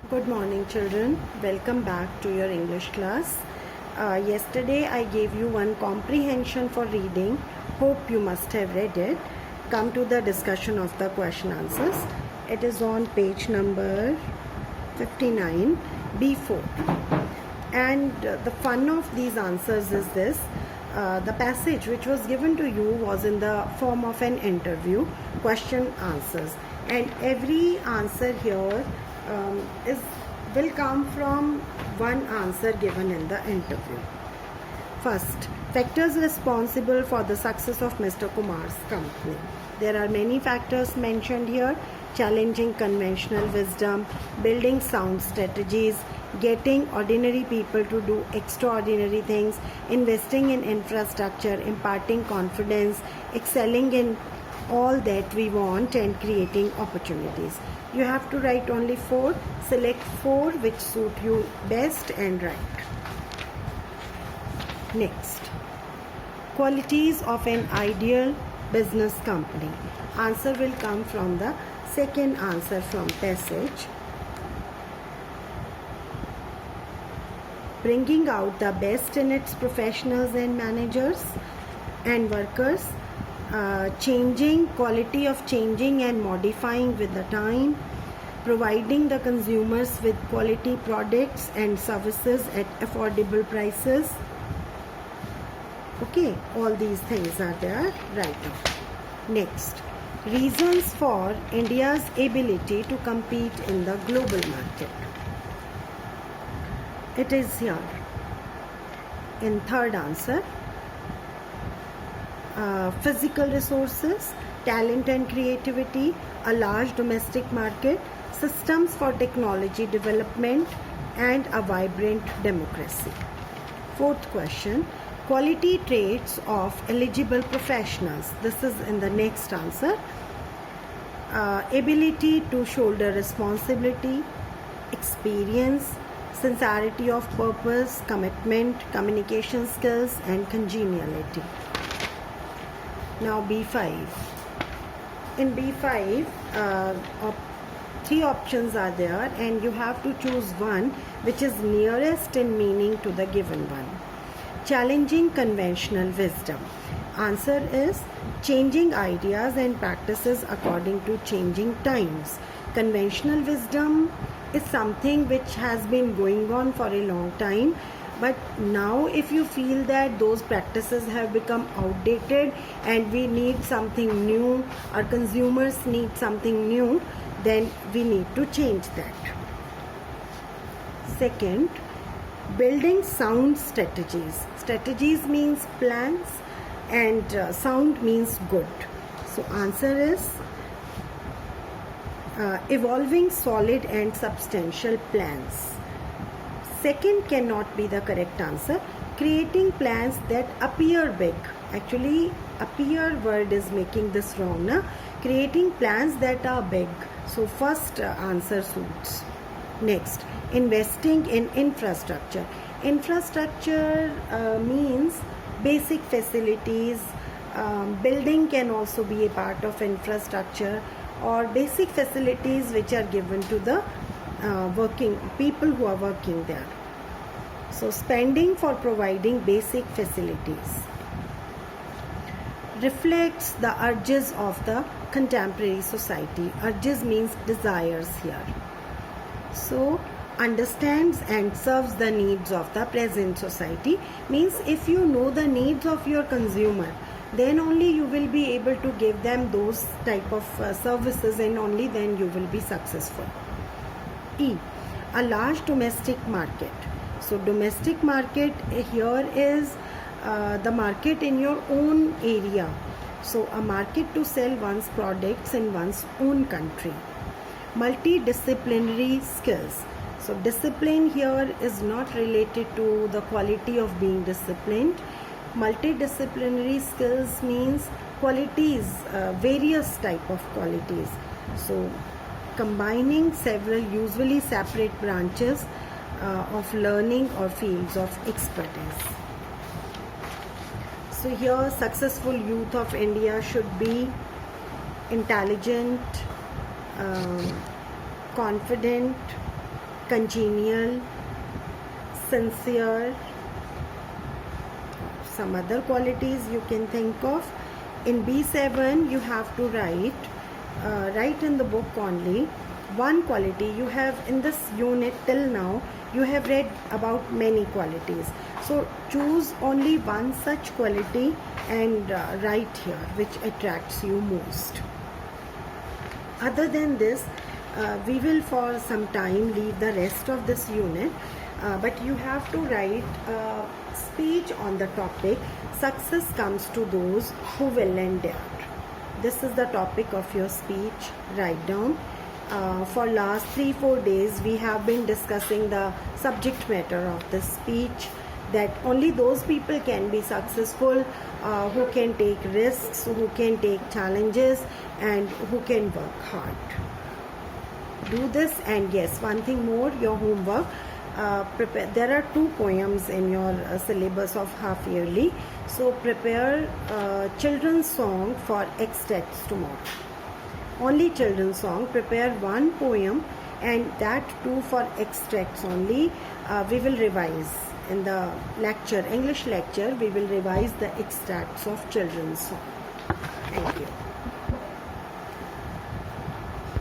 Good morning, children. Welcome back to your English class. Yesterday I gave you one comprehension for reading. Hope you must have read it. Come to the discussion of the question answers. It is on page number 59, B4. And the fun of these answers is this. The passage which was given to you was in the form of an interview, question answers. And every answer here will come from one answer given in the interview. First, factors responsible for the success of Mr. Kumar's company. There are many factors mentioned here: challenging conventional wisdom, building sound strategies, getting ordinary people to do extraordinary things, investing in infrastructure, imparting confidence, excelling in all that we want, and creating opportunities. You have to write only 4. Select 4 which suit you best and write. Next, qualities of an ideal business company. Answer will come from the second answer from passage. Bringing out the best in its professionals and managers and workers. Quality of changing and modifying with the time, providing the consumers with quality products and services at affordable prices. Okay, all these things are there right now. Next, reasons for India's ability to compete in the global market. It is here in third answer. Physical resources, talent and creativity, a large domestic market, systems for technology development, and a vibrant democracy. Fourth question, quality traits of eligible professionals. This is in the next answer. Ability to shoulder responsibility, experience, sincerity of purpose, commitment, communication skills, and congeniality. Now B5. In B5, 3 options are there and you have to choose one which is nearest in meaning to the given one. Challenging conventional wisdom. Answer is changing ideas and practices according to changing times. Conventional wisdom is something which has been going on for a long time. But now if you feel that those practices have become outdated and we need something new, our consumers need something new, then we need to change that. Second, building sound strategies. Strategies means plans and sound means good. So answer is evolving solid and substantial plans. Second cannot be the correct answer. Creating plans that appear big. Actually, appear word is making this wrong. Na? Creating plans that are big. So first answer suits. Next, investing in infrastructure. Infrastructure means basic facilities. Building can also be a part of infrastructure, or basic facilities which are given to the working people who are working there. So spending for providing basic facilities. Reflects the urges of the contemporary society. Urges means desires here. So understands and serves the needs of the present society means if you know the needs of your consumer, then only you will be able to give them those type of services, and only then you will be successful. E, a large domestic market. So domestic market here is the market in your own area. So a market to sell one's products in one's own country. Multidisciplinary skills. So discipline here is not related to the quality of being disciplined. Multidisciplinary skills means qualities, various type of qualities. So combining several usually separate branches of learning or fields of expertise. So here successful youth of India should be intelligent, confident, congenial, sincere, some other qualities you can think of. In B7 you have to write in the book only one quality. You have in this unit till now you have read about many qualities, so choose only one such quality and write here which attracts you most. Other than this, we will for some time leave the rest of this unit, but you have to write a speech on the topic success comes to those who will endure. This is the topic of your speech. Write down. For last 3-4 days we have been discussing the subject matter of this speech, that only those people can be successful who can take risks, who can take challenges, and who can work hard. Do this. And yes, one thing more, your homework, prepare. There are 2 poems in your syllabus of half yearly, so prepare children's song for extracts tomorrow. Only children's song. Prepare 1 poem, and that too for extracts only. We will revise in the lecture, English lecture, we will revise the extracts of children's song. Thank you.